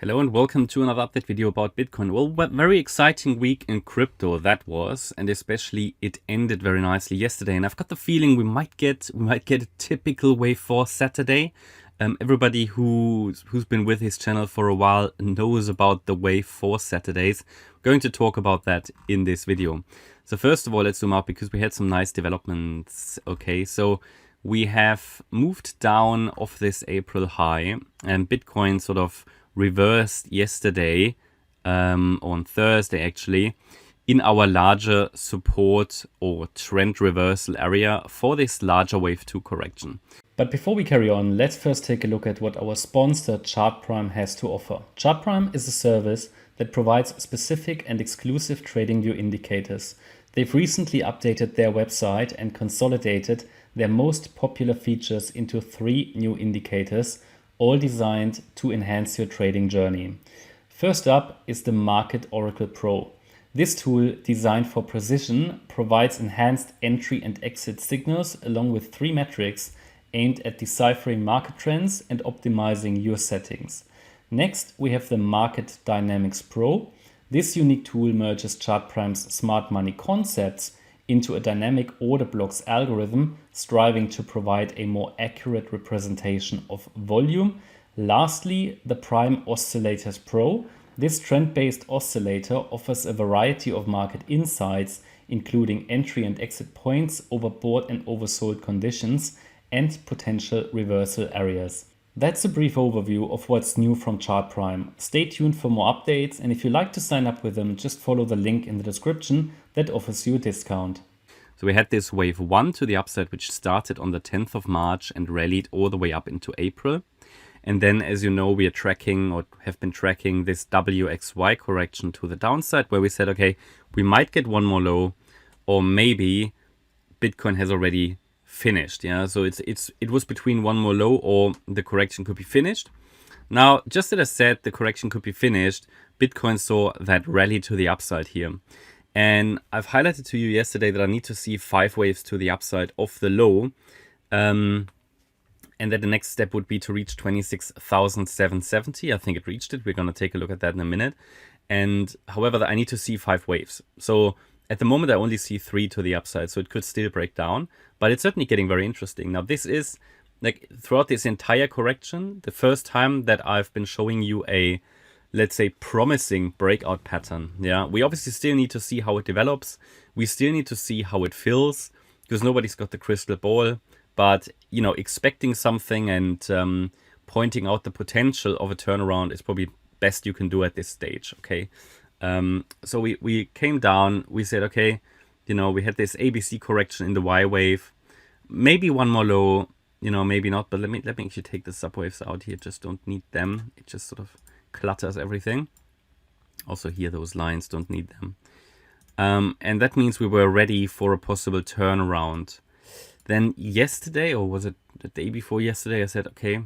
Hello and welcome to another update video about Bitcoin. Well, very exciting week in crypto that was, and especially it ended very nicely yesterday. And I've got the feeling we might get a typical Wave 4 Saturday. Everybody who's been with his channel for a while knows about the Wave 4 Saturdays. We're going to talk about that in this video. So first of all, let's zoom out because we had some nice developments. Okay, so we have moved down off this April high, and Bitcoin sort of reversed yesterday, on Thursday actually, in our larger support or trend reversal area for this larger Wave 2 correction. But before we carry on, let's first take a look at what our sponsor Chartprime has to offer. Chartprime is a service that provides specific and exclusive trading view indicators. They've recently updated their website and consolidated their most popular features into 3 new indicators, all designed to enhance your trading journey. First up is the Market Oracle Pro. This tool, designed for precision, provides enhanced entry and exit signals along with 3 metrics aimed at deciphering market trends and optimizing your settings. Next, we have the Market Dynamics Pro. This unique tool merges Chartprime's smart money concepts into a dynamic order blocks algorithm, striving to provide a more accurate representation of volume. Lastly, the Prime Oscillators Pro. This trend-based oscillator offers a variety of market insights, including entry and exit points, overbought and oversold conditions, and potential reversal areas. That's a brief overview of what's new from Chartprime. Stay tuned for more updates, and if you'd like to sign up with them, just follow the link in the description that offers you a discount. So we had this Wave 1 to the upside, which started on the 10th of March and rallied all the way up into April. And then, as you know, we are tracking or have been tracking this WXY correction to the downside, where we said, okay, we might get one more low, or maybe Bitcoin has already finished. Yeah, so it was between one more low or the correction could be finished. Now, just as I said, the correction could be finished, Bitcoin saw that rally to the upside here. And I've highlighted to you yesterday that I need to see 5 waves to the upside of the low. And that the next step would be to reach 26,770. I think it reached it. We're going to take a look at that in a minute. And however, I need to see 5 waves. So at the moment, I only see 3 to the upside, so it could still break down. But it's certainly getting very interesting. Now, this is, like, throughout this entire correction, the first time that I've been showing you a, let's say, promising breakout pattern. Yeah, we obviously still need to see how it develops. We still need to see how it fills, because nobody's got the crystal ball. But, you know, expecting something and pointing out the potential of a turnaround is probably best you can do at this stage, okay? So we came down, we said, okay, you know, we had this ABC correction in the Y wave, maybe one more low, you know, maybe not, but let me actually take the subwaves out here, just don't need them. It just sort of clutters everything. Also here, those lines, don't need them. And that means we were ready for a possible turnaround. Then yesterday, or was it the day before yesterday, I said, okay,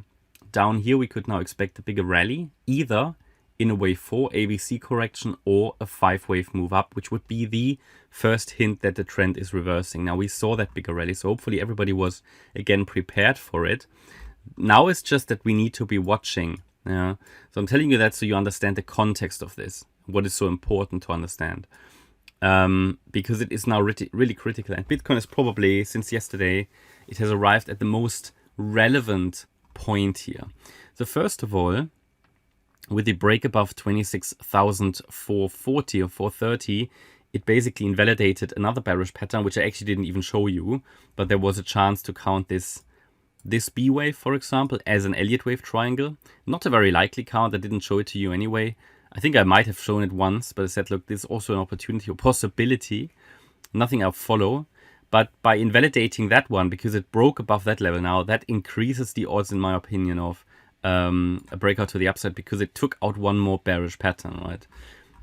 down here we could now expect a bigger rally, either in a Wave 4 ABC correction or a 5-wave move up, which would be the first hint that the trend is reversing. Now, we saw that bigger rally, so hopefully everybody was, again, prepared for it. Now it's just that we need to be watching. Yeah? So I'm telling you that so you understand the context of this, what is so important to understand. Because it is now really critical. And Bitcoin is probably, since yesterday, it has arrived at the most relevant point here. So first of all, with the break above 26,440 or 430, it basically invalidated another bearish pattern, which I actually didn't even show you, but there was a chance to count this B wave, for example, as an Elliott Wave triangle. Not a very likely count. I didn't show it to you anyway. I think I might have shown it once, but I said, look, this is also an opportunity or possibility. Nothing I'll follow. But by invalidating that one, because it broke above that level now, that increases the odds, in my opinion, of a breakout to the upside, because it took out one more bearish pattern, right?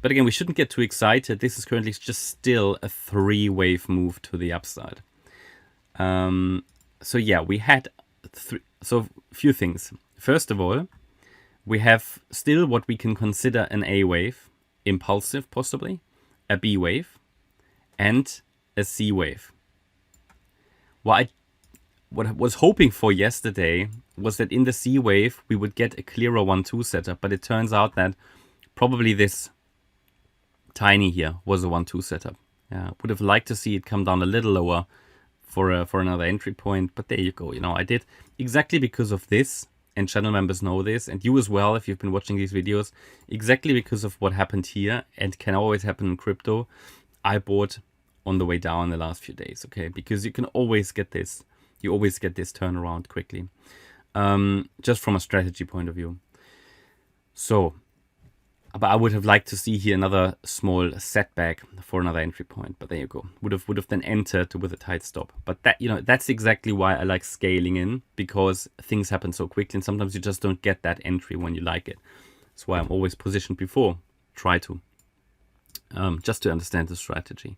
But again, we shouldn't get too excited. This is currently just still a 3-wave move to the upside. So yeah, we had a few things. First of all, we have still what we can consider an A wave, impulsive possibly, a B wave, and a C wave. What I was hoping for yesterday was that in the C wave, we would get a clearer 1-2 setup. But it turns out that probably this tiny here was a 1-2 setup. Yeah, would have liked to see it come down a little lower for another entry point. But there you go. You know, I did exactly because of this. And channel members know this, and you as well, if you've been watching these videos, exactly because of what happened here and can always happen in crypto, I bought on the way down the last few days, okay? Because you can always get this. You always get this turnaround quickly, just from a strategy point of view. So, but I would have liked to see here another small setback for another entry point. But there you go. Would have then entered with a tight stop. But that, you know, that's exactly why I like scaling in, because things happen so quickly, and sometimes you just don't get that entry when you like it. That's why I'm always positioned before. Try to, just to understand the strategy.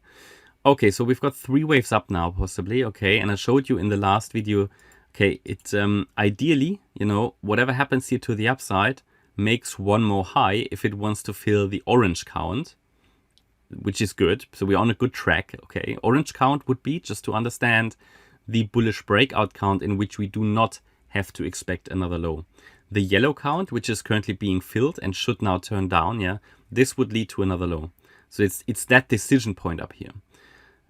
Okay, so we've got 3 waves up now, possibly. Okay, and I showed you in the last video. Okay, it's ideally, you know, whatever happens here to the upside makes one more high if it wants to fill the orange count, which is good. So we're on a good track. Okay, orange count would be, just to understand, the bullish breakout count in which we do not have to expect another low. The yellow count, which is currently being filled and should now turn down, yeah, this would lead to another low. So it's that decision point up here.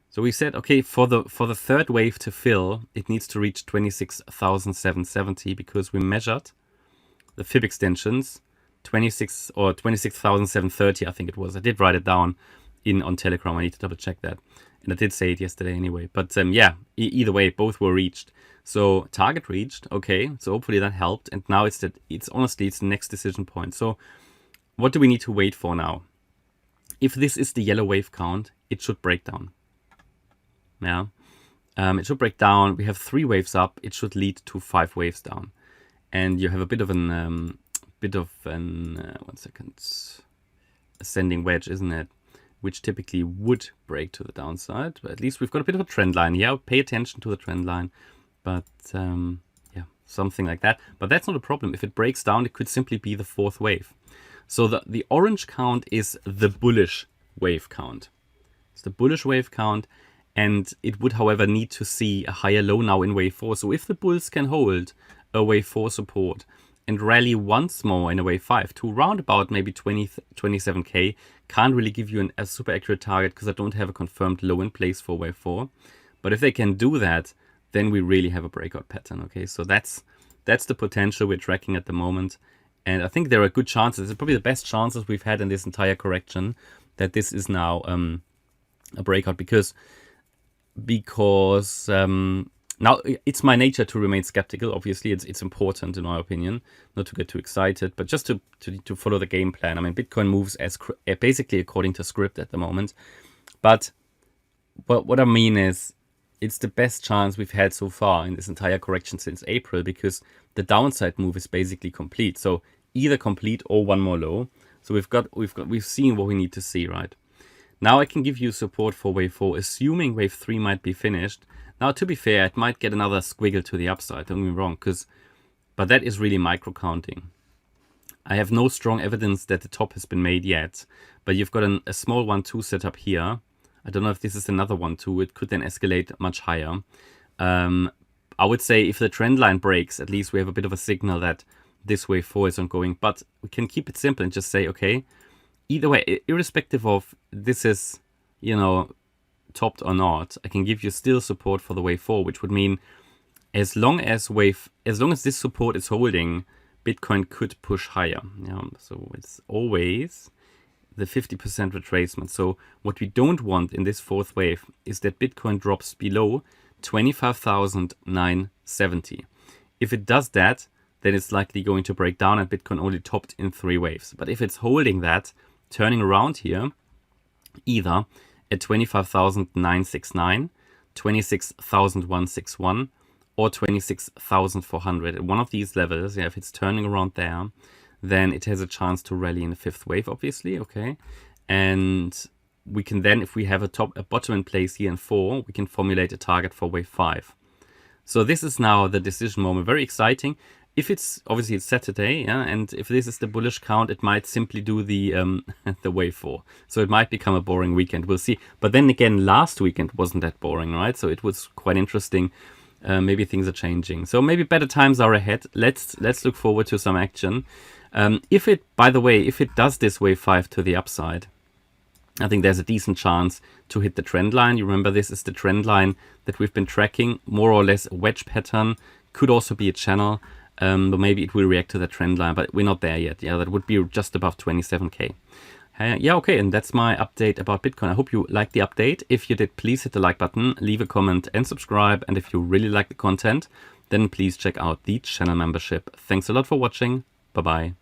So we said, okay, for the third wave to fill, it needs to reach 26,770, because we measured the fib extensions 26,730, I think it was. I did write it down on Telegram. I need to double check that, and I did say it yesterday anyway. But yeah, either way, both were reached. So target reached. Okay, so hopefully that helped. And now it's honestly the next decision point. So what do we need to wait for now? If this is the yellow wave count, it should break down. Yeah, it should break down. We have 3 waves up. It should lead to 5 waves down, and you have a bit of an ascending wedge, isn't it? Which typically would break to the downside. But at least we've got a bit of a trend line here. Pay attention to the trend line. But yeah, something like that. But that's not a problem. If it breaks down, it could simply be the 4th wave. So the orange count is the bullish wave count. It's the bullish wave count. And it would, however, need to see a higher low now in wave 4. So if the bulls can hold a wave 4 support and rally once more in a wave 5 to around about maybe 27k, can't really give you a super accurate target because I don't have a confirmed low in place for wave 4. But if they can do that, then we really have a breakout pattern. Okay, so that's the potential we're tracking at the moment. And I think there are good chances. It's probably the best chances we've had in this entire correction that this is now a breakout, because now it's my nature to remain skeptical. Obviously, it's important, in my opinion, not to get too excited, but just to follow the game plan. I mean, Bitcoin moves as basically according to script at the moment. But what I mean is, it's the best chance we've had so far in this entire correction since April, because the downside move is basically complete. So either complete or one more low. So we've seen what we need to see, right? Now I can give you support for wave 4, assuming wave 3 might be finished. Now, to be fair, it might get another squiggle to the upside, don't get me wrong, but that is really micro counting. I have no strong evidence that the top has been made yet, but you've got a small 1-2 setup here. I don't know if this is another 1-2. It could then escalate much higher. I would say if the trend line breaks, at least we have a bit of a signal that this wave 4 is ongoing, but we can keep it simple and just say, okay, either way, irrespective of this is, you know, topped or not, I can give you still support for the wave 4, which would mean as long as this support is holding, Bitcoin could push higher. Yeah, so it's always the 50% retracement. So what we don't want in this 4th wave is that Bitcoin drops below 25,970. If it does that, then it's likely going to break down, and Bitcoin only topped in 3 waves. But if it's holding that, turning around here, either at 25,969, 26,161, or 26,400. At one of these levels, yeah, if it's turning around there, then it has a chance to rally in the 5th wave, obviously, okay? And we can then, if we have a bottom in place here in 4, we can formulate a target for wave 5. So this is now the decision moment. Very exciting. If it's, obviously it's Saturday, yeah, and if this is the bullish count, it might simply do the the wave 4. So it might become a boring weekend. We'll see. But then again, last weekend wasn't that boring, right? So it was quite interesting. maybe things are changing. So maybe better times are ahead. Let's look forward to some action. If it, by the way, if it does this wave 5 to the upside, I think there's a decent chance to hit the trend line. You remember, this is the trend line that we've been tracking, more or less a wedge pattern. Could also be a channel, but maybe it will react to the trend line, but we're not there yet. Yeah, that would be just above 27K. Yeah, okay, and that's my update about Bitcoin. I hope you liked the update. If you did, please hit the like button, leave a comment and subscribe. And if you really like the content, then please check out the channel membership. Thanks a lot for watching. Bye-bye.